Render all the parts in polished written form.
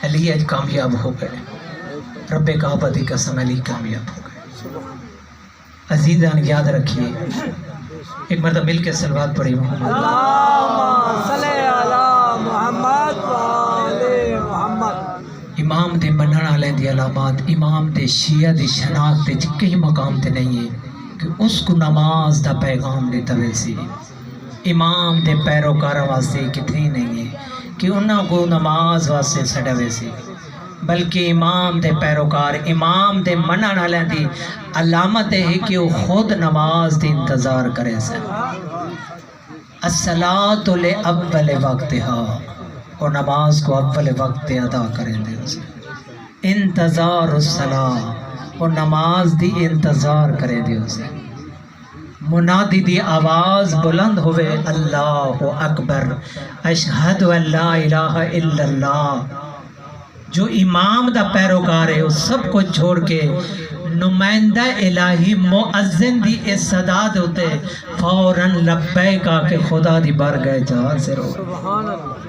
علی اج کامیاب ہو گئے، رب کعبہ دی قسم علی کامیاب ہو گئے۔ عزیزان یاد رکھیے، ایک مرتبہ مل کے صلوات پڑھی محمد اللہم صلی علی محمد و آل محمد۔ امام دے منن والے دی علامات، امام دے شیعہ دی شناخت وچ کئی مقام تے نہیں ہے کہ اس کو نماز دا پیغام دیتا ویسی، امام دے پیروکاراں واسطے کتنی نہیں ہے کہ انہاں کو نماز واسطے سڑا ویسی، بلکہ امام دے پیروکار، امام دے منن والے دی علامت ہے کہ وہ خود نماز دی انتظار کرے سن۔ الصلاۃ لأول وقتها، اور نماز کو اول وقت ادا کریں دے اسے۔ انتظار الصلاۃ، اور نماز دی انتظار کریں دے اسے۔ منادی دی آواز بلند ہوئے، اللہ اکبر اشہد ان لا الہ الا اللہ۔ جو امام دا پیروکار ہے وہ سب کو چھوڑ کے نمائندہ الہی مؤذن دی اس صدا دے ہوتے فوراً لبیک آ کے خدا دی بارگاہ جا حاضر ہو۔ سبحان اللہ۔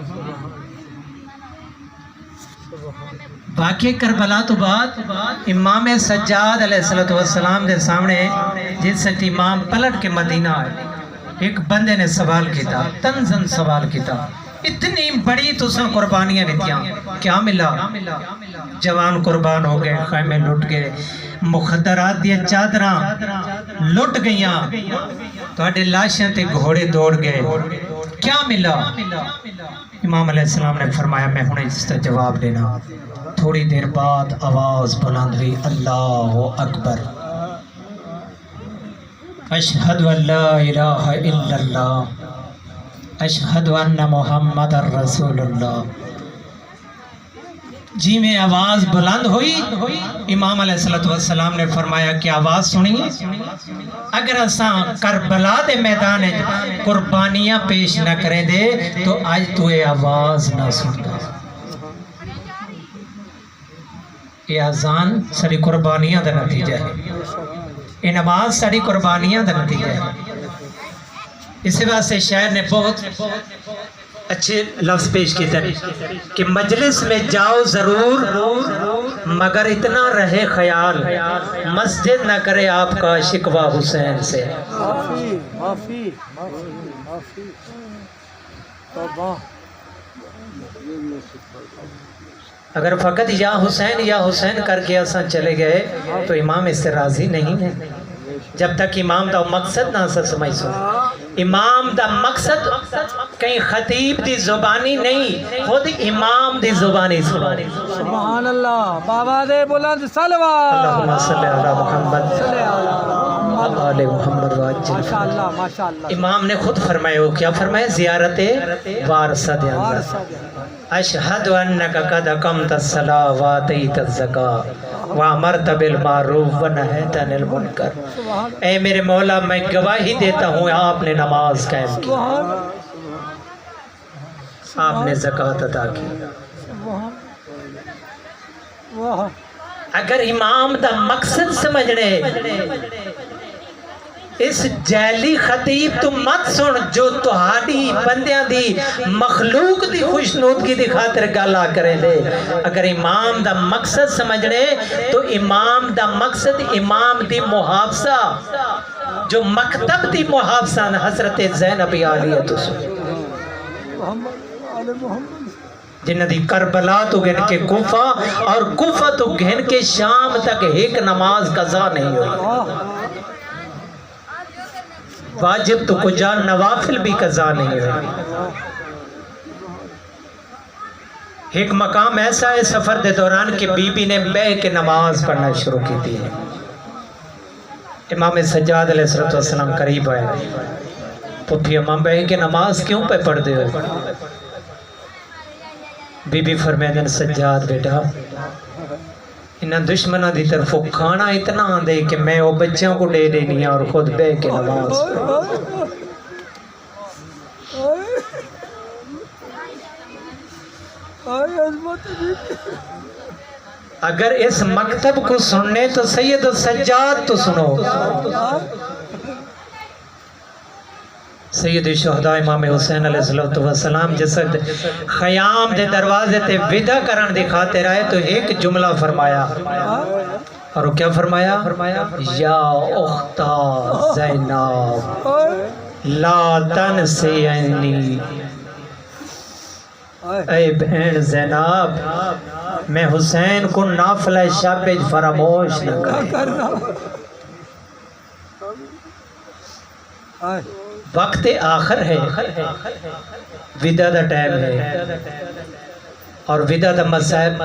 واقعی کربلا تو بعد امام سجاد علیہ السلام دے سامنے جس وقت امام پلٹ کے مدینہ آئے، ایک بندے نے سوال کیتا، تنزن سوال کیتا، اتنی بڑی تساں قربانیاں دیتیاں، کیا ملا؟ جوان قربان ہو گئے، خیمے لٹ گئے، مخدرات دیا چادراں لٹ گئیاں، تواڈے لاشاں تے گھوڑے دوڑ گئے، کیا ملا؟ امام علیہ السلام نے فرمایا میں ہنے اس کا جواب دینا۔ تھوڑی دیر بعد آواز بلند ہوئی، اللہ اکبر اشہد ان لا الہ الا اللہ اشہد ان محمد رسول اللہ۔ جی میں آواز بلند ہوئی، امام علیہ السلام نے فرمایا کہ آواز سنیے، اگر اساں کربلا دے میدان قربانیاں پیش نہ کریں دے تو آج تو یہ آواز نہ سنتا۔ یہ اذان ساری قربانیاں دا نتیجہ ہے، یہ نماز ساری قربانیاں دا نتیجہ ہے۔ اس واسطے شاعر نے بہت اچھے لفظ پیش کیتے کہ مجلس میں جاؤ ضرور مگر اتنا رہے خیال، مسجد نہ کرے آپ کا شکوہ حسین سے۔ معافی معافی معافی توبہ۔ اگر فقط یا حسین کر کے اساں چلے گئے تو امام اس سے راضی نہیں ہے، جب تک امام دا مقصد نہ سمجھ سو۔ امام دا مقصد کہیں خطیب دی زبانی نہیں، خود امام دی زبانی سنو۔ سبحان اللہ۔ بابا دے بلند صلوات۔ اللہم صلی علی محمد صلی علی آل محمد واجل۔ ماشاءاللہ ماشاءاللہ۔ امام نے خود فرمایا، وہ کیا فرمایا؟ زیارت وارثہ دے اندر اشہد انک قد اقمت الصلاۃ وآتیت الزکاۃ وامرت بالمعروف ونہیت عن المنکر۔ اے میرے مولا میں گواہی دیتا ہوں آپ نے نماز قائم کی، آپ نے زکوٰۃ ادا کی۔ اگر امام دا مقصد سمجھنے اس جیلی خطیب تو مت سن جو تہاڈی بندیاں دی مخلوق دی خوشنودگی دی خاطر گالا کرے دے۔ اگر امام دا مقصد سمجھنے تو امام دا مقصد امام دی محافظہ، جو مکتب دی محافظہ حضرت زینب عالیہ تو سن، جنہ دی کربلا تو گھن کے کوفہ اور کوفہ تو گھن کے شام تک ایک نماز قضا نہیں ہوئی، واجب تو کجا نوافل بھی قضا نہیں ہوئی۔ ایک مقام ایسا ہے سفر دے دوران کہ بی بی نے بہ کے نماز پڑھنا شروع کی تھی، امام سجاد علیہ السلام قریب آئے، پپی امام بہ کے نماز کیوں پہ پڑھ دے ہوئے؟ بی بی فرمائے سجاد بیٹا انہاں دشمنہ دی طرف کھانا اتنا آندے کہ میں وہ بچوں کو دے دینی اور خود بے کے نماز اگر اس مکتب کو سننے تو سید السجاد تو سنو۔ سید الشہداء امام حسین علیہ السلام جس وقت خیام دے دروازے تے ودا کرن دی خاطر آئے تو ایک جملہ فرمایا، اور وہ کیا فرمایا؟ یا اختہ زینب لا تنسینی، اے بہن زینب میں حسین کو نافلہ شب فراموش نہ کرے۔ وقت آخر ہے، ودا دا ٹائم ہے، اور ودا دا مسائب